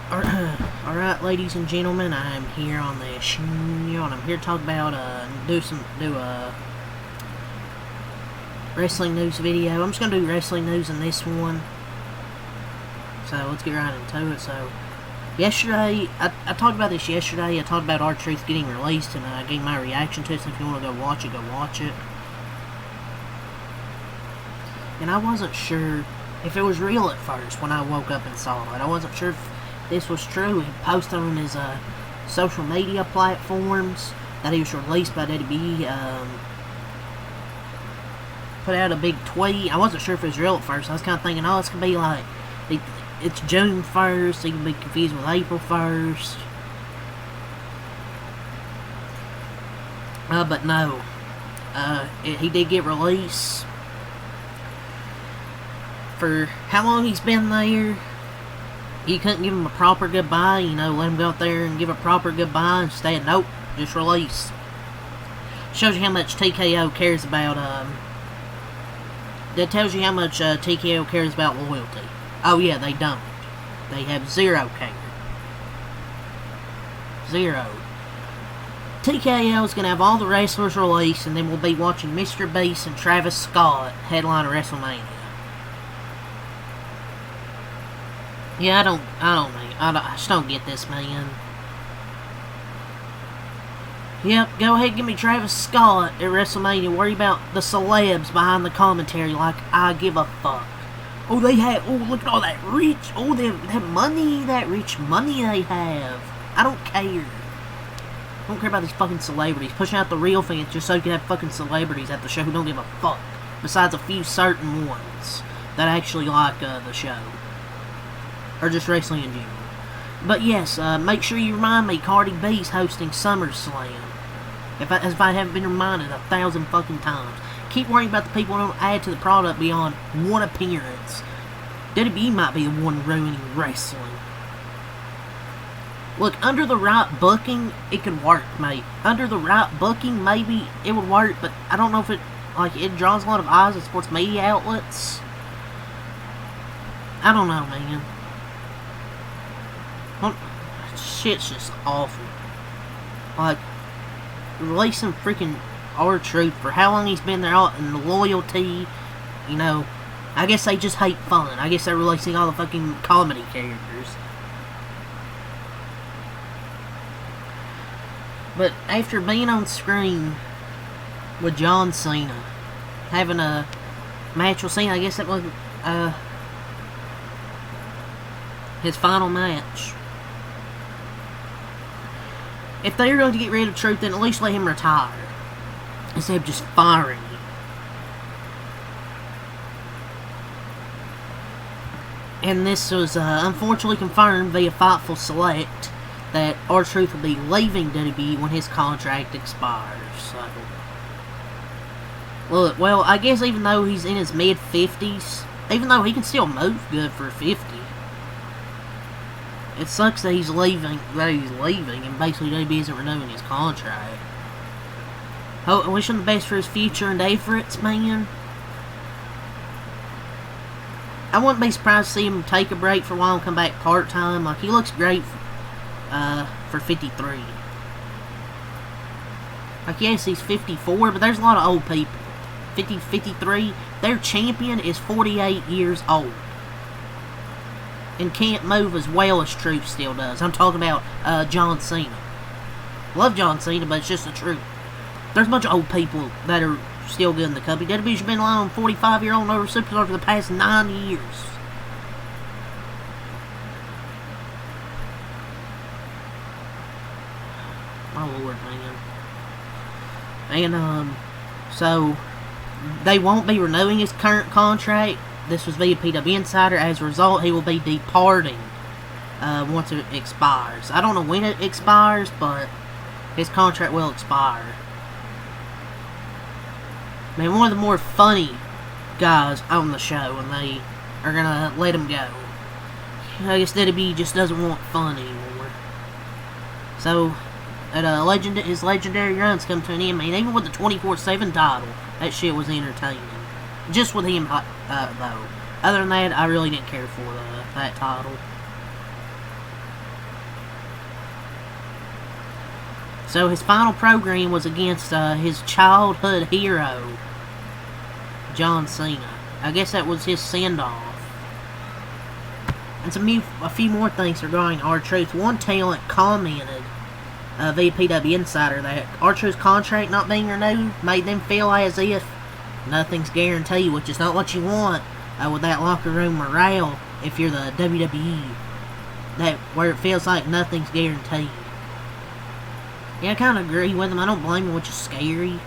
Alright, ladies and gentlemen, I'm here on the show, and I'm here to talk about, do a wrestling news video. I'm just gonna do wrestling news in this one. So, let's get right into it. So, yesterday, I talked about this yesterday. I talked about R-Truth getting released, and I gave my reaction to it, so if you want to go watch it. And I wasn't sure if it was real at first when I woke up and saw it. I wasn't sure if this was true. He posted on his social media platforms that he was released by WWE. Put out a big tweet. I wasn't sure if it was real at first. I was kind of thinking, oh, it's going to be like, it's June 1st. He can be confused with April 1st. But no. He did get released. For how long he's been there, you couldn't give him a proper goodbye, let him go out there and give a proper goodbye. Instead, nope, just release. Shows you how much TKO cares about, that tells you how much TKO cares about loyalty. Oh yeah, they don't. They have zero care. Zero. TKO is going to have all the wrestlers released, and then we'll be watching Mr. Beast and Travis Scott headline WrestleMania. Yeah, I just don't get this, man. Yep, go ahead and give me Travis Scott at WrestleMania. Worry about the celebs behind the commentary like I give a fuck. Oh, look at all that rich, that rich money they have. I don't care. I don't care about these fucking celebrities. Pushing out the real fans just so you can have fucking celebrities at the show who don't give a fuck. Besides a few certain ones that actually like the show. Or just wrestling in general. But yes, make sure you remind me Cardi B's hosting SummerSlam. If I haven't been reminded 1,000 fucking times. Keep worrying about the people who don't add to the product beyond one appearance. WWE might be the one ruining wrestling. Look, under the right booking, it could work, mate. Under the right booking, maybe it would work, but I don't know if it draws a lot of eyes at sports media outlets. I don't know, man. Shit's just awful. Like, releasing freaking R-Truth for how long he's been there, and the loyalty, I guess they just hate fun. I guess they're releasing all the fucking comedy characters. But after being on screen with John Cena, having a match with Cena, I guess that was his final match. If they're going to get rid of Truth, then at least let him retire. Instead of just firing him. And this was unfortunately confirmed via Fightful Select that R-Truth will be leaving WWE when his contract expires. So, look, well, I guess even though he's in his mid-50s, even though he can still move good for 50, it sucks that he's leaving, and basically WWE isn't renewing his contract. I wish him the best for his future and efforts, man. I wouldn't be surprised to see him take a break for a while and come back part-time. Like, he looks great for 53. Like, yes, he's 54, but there's a lot of old people. 53, their champion is 48 years old. And can't move as well as Truth still does. I'm talking about John Cena. Love John Cena, but it's just the truth. There's a bunch of old people that are still good in the company. WWE's been relying on 45-year-old over superstar for the past 9 years. My lord, man. And, so, they won't be renewing his current contract. This was via PW Insider. As a result, he will be departing once it expires. I don't know when it expires, but his contract will expire. Man, one of the more funny guys on the show, and they are going to let him go. I guess WWE just doesn't want fun anymore. So, his legendary run's come to an end, man. Even with the 24/7 title, that shit was entertaining. Just with him, though. Other than that, I really didn't care for that title. So his final program was against his childhood hero, John Cena. I guess that was his send-off. And a few more things regarding R-Truth. One talent commented via PW Insider that R-Truth's contract not being renewed made them feel as if nothing's guaranteed, which is not what you want with that locker room morale if you're the WWE. Where it feels like nothing's guaranteed. Yeah, I kind of agree with him. I don't blame him, which is scary.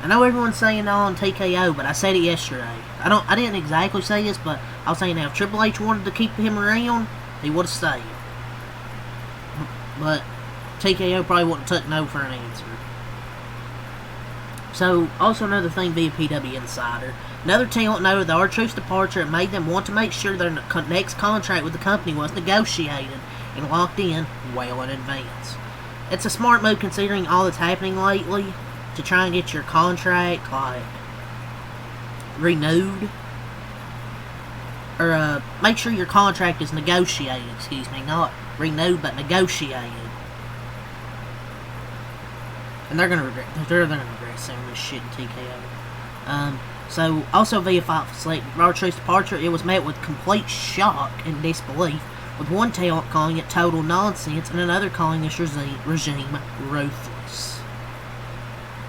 I know everyone's saying no on TKO, but I said it yesterday. I didn't exactly say this, but I was saying now if Triple H wanted to keep him around, he would have stayed. But TKO probably wouldn't have took no for an answer. So, also another thing via PW Insider. Another talent noted that R-Truth's departure made them want to make sure their next contract with the company was negotiated and locked in well in advance. It's a smart move considering all that's happening lately to try and get your contract, like, renewed. Or, make sure your contract is negotiated, not renewed, but negotiated. And they're gonna regret saying this shit in TKO. So, also via Fox Select, R-Truth's departure, it was met with complete shock and disbelief, with one talent calling it total nonsense and another calling this regime ruthless.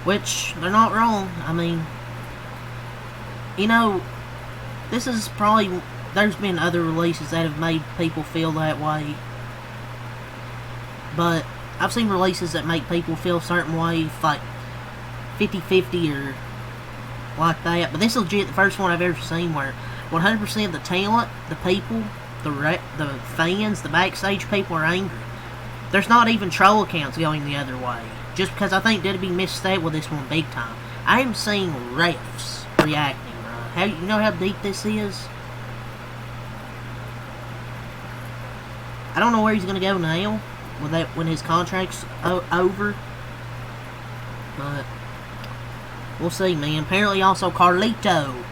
Which, they're not wrong. I mean, this is probably, there's been other releases that have made people feel that way. But, I've seen releases that make people feel a certain way, like 50-50 or like that. But this is legit the first one I've ever seen where 100% of the talent, the people, the fans, the backstage people are angry. There's not even troll accounts going the other way. Just because I think WWE misstep with this one big time. I am seeing refs reacting, bro. You know how deep this is? I don't know where he's going to go now when his contract's over. But we'll see, man. Apparently also Carlito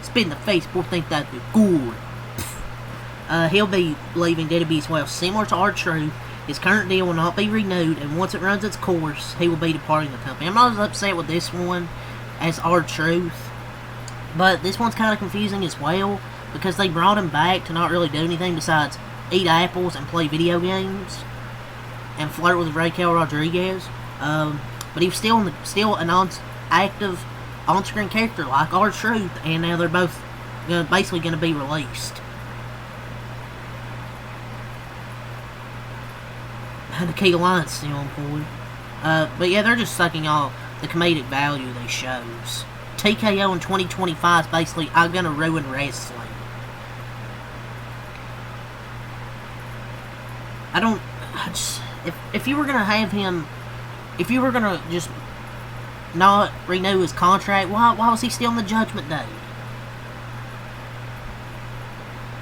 spin the face. People think that'd be good. He'll be leaving WWE as well. Similar to R-Truth, his current deal will not be renewed, and once it runs its course, he will be departing the company. I'm not as upset with this one as R-Truth, but this one's kind of confusing as well, because they brought him back to not really do anything besides eat apples and play video games, and flirt with Raquel Rodriguez. But he was still an active on-screen character like R-Truth, and now they're both basically going to be released. And the key line's still on point. But yeah, they're just sucking all the comedic value they shows. TKO in 2025 is basically, I'm gonna ruin wrestling. If you were gonna have him, if you were gonna just not renew his contract, why was he still in the Judgment Day?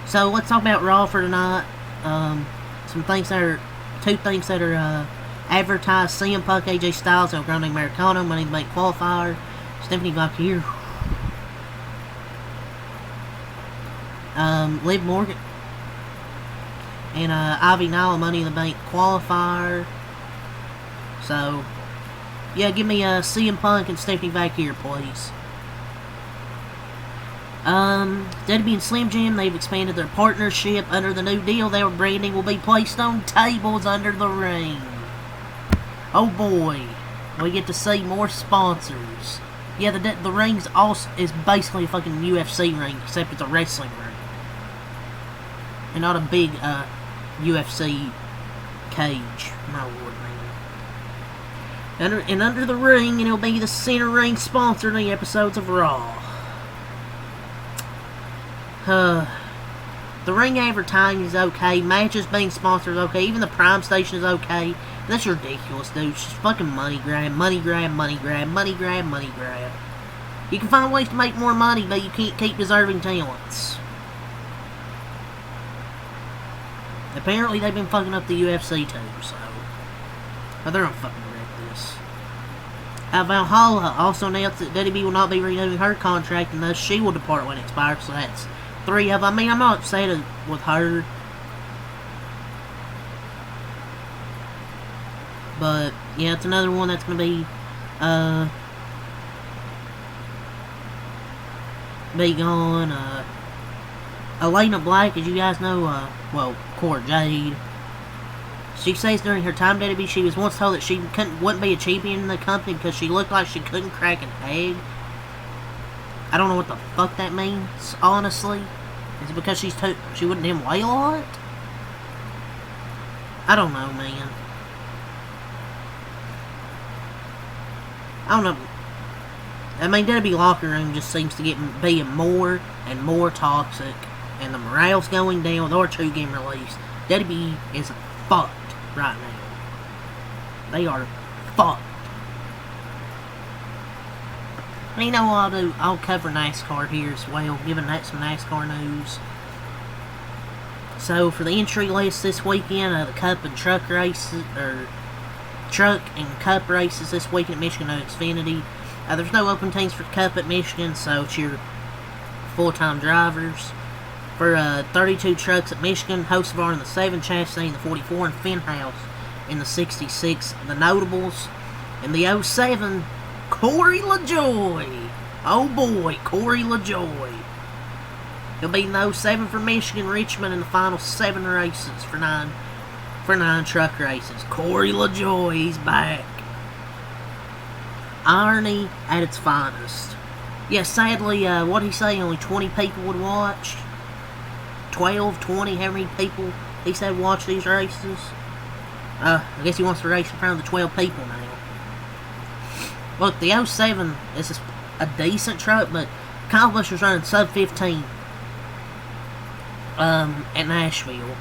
So let's talk about Raw for tonight. Two things that are advertised: CM Punk, AJ Styles, El Grande Americano, Money in the Bank qualifier, Stephanie Vaquer, Liv Morgan, and Ivy Nile, Money in the Bank qualifier. So, yeah, give me CM Punk and Stephanie Vaquer, please. WWE and Slim Jim, they've expanded their partnership. Under the new deal, their branding will be placed on tables under the ring. Oh boy, we get to see more sponsors. Yeah, the ring's is basically a fucking UFC ring, except it's a wrestling ring. And not a big, UFC cage. My lord, man. And under the ring, and it'll be the center ring sponsor in the episodes of Raw. The ring advertising is okay. Matches being sponsored is okay. Even the Prime station is okay. That's ridiculous, dude. It's just fucking money grab, money grab, money grab, money grab, money grab. You can find ways to make more money, but you can't keep deserving talents. Apparently, they've been fucking up the UFC too, so. But they're gonna fucking wreck this. Valhalla also announced that WWE will not be renewing her contract, and thus she will depart when it expires, so that's 3 of them. I mean, I'm not upset with her. But yeah, it's another one that's gonna be gone. Elena Black, as you guys know, well, Cora Jade. She says during her time at WWE, she was once told that she wouldn't be a champion in the company because she looked like she couldn't crack an egg. I don't know what the fuck that means, honestly. Is it because she wouldn't damn weigh a lot? I don't know, man. I don't know. I mean, WWE locker room just seems to being more and more toxic, and the morale's going down with R2 getting released. WWE is fucked right now. They are fucked. And you know what I'll do? I'll cover NASCAR here as well, giving that some NASCAR news. So for the entry list this weekend, the Cup and Truck races, or Truck and Cup races this weekend at Michigan Xfinity. There's no open teams for Cup at Michigan, so it's your full-time drivers. For 32 trucks at Michigan, Hocevar in the 7, Chastain in the 44, and Fenhouse in the 66. The notables in the 07, Corey LaJoie. Oh boy, Corey LaJoie. He'll be in the 07 for Michigan, Richmond in the final 7 races for 9 truck races. Corey LaJoie, he's back. Irony at its finest. Yeah, sadly, what'd he say? Only 20 people would watch? 12, 20, how many people he said watch these races? I guess he wants to race in front of the 12 people now. Look, the 07 is a decent truck, but Kyle Busch was running sub 15 at Nashville.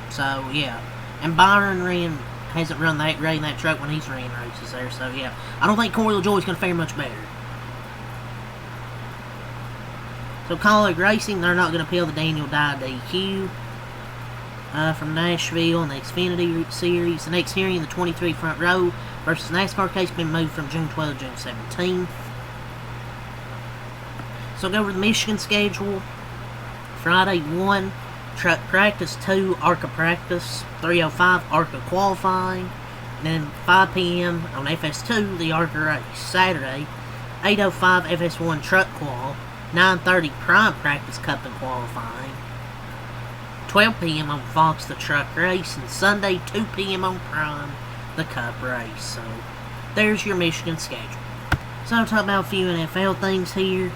So, yeah. And Byron hasn't run that great in that truck when he's ran races there, so yeah. I don't think Corey LaJoie's going to fare much better. So, Colleague Racing, they're not going to appeal the Daniel Dye DQ from Nashville in the Xfinity Series. The next hearing in the 23 front row versus NASCAR case been moved from June 12 to June 17th. So, go over the Michigan schedule. Friday 1, truck practice. 2, ARCA practice. 3:05, ARCA qualifying. Then 5 p.m. on FS2, the ARCA race. Saturday, 8:05, FS1 truck qual. 9:30, Prime practice, Cup and qualifying. 12 p.m. on Fox, the truck race. And Sunday, 2 p.m. on Prime, the Cup race. So, there's your Michigan schedule. So, I'll talk about a few NFL things here.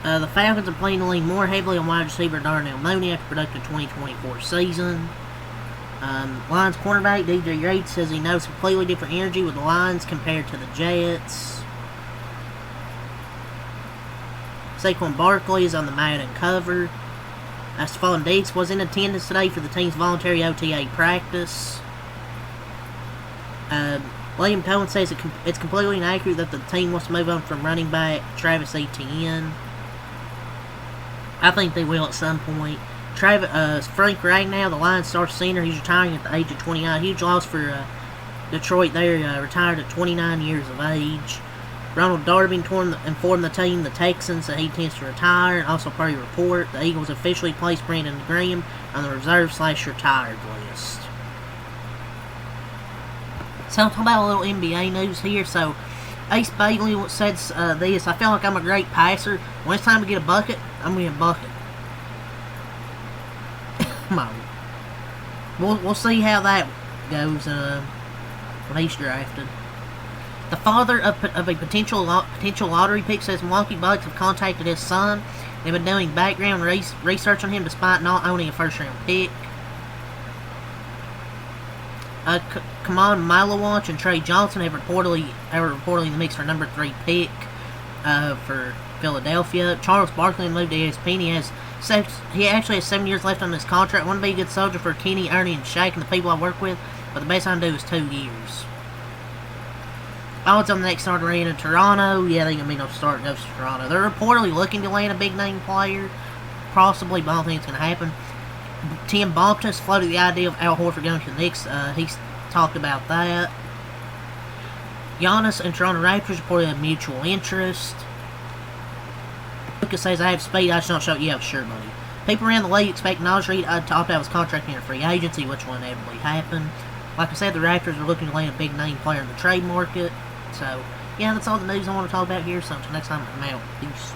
The Falcons are planning to lean more heavily on wide receiver Darnell Mooney after productive 2024 season. Lions cornerback DJ Yates says he knows completely different energy with the Lions compared to the Jets. Saquon Barkley is on the Madden cover. Stephon Diggs was in attendance today for the team's voluntary OTA practice. William Cohen says it's completely inaccurate that the team wants to move on from running back Travis Etienne. I think they will at some point. Frank Ragnow, the Lions star center, he's retiring at the age of 29. Huge loss for Detroit. They retired at 29 years of age. Ronald Darby informed the team, the Texans, that he intends to retire. And also, per your report, the Eagles officially placed Brandon Graham on the reserve/retired list. So, I'll talk about a little NBA news here. So, Ace Bailey said this: I feel like I'm a great passer. When it's time to get a bucket, I'm going to get a bucket. Come on. We'll see how that goes when he's drafted. The father of a potential lottery pick says Milwaukee Bucks have contacted his son. They've been doing background research on him despite not owning a first-round pick. Kamon Milowach and Trey Johnson have reportedly in the mix for number 3 pick for Philadelphia. Charles Barkley moved to ESPN. He actually has 7 years left on his contract. Want to be a good soldier for Kenny, Ernie, and Shaq and the people I work with, but the best I can do is 2 years. Odds on the next start arena in Toronto. Yeah, they ain't gonna be no start goes to Toronto. They're reportedly looking to land a big name player, possibly, but I don't think it's gonna happen. Tim Bontemps floated the idea of Al Horford going to the Knicks. He's talked about that. Giannis and Toronto Raptors reported a mutual interest. Lucas says I have speed, I should not show it. Yeah, sure, buddy. People around the league expect Najee to top out his contract in free agency, which will inevitably happen. Like I said, the Raptors are looking to land a big name player in the trade market. So, yeah, that's all the news I want to talk about here. So until next time, I'm out. Peace.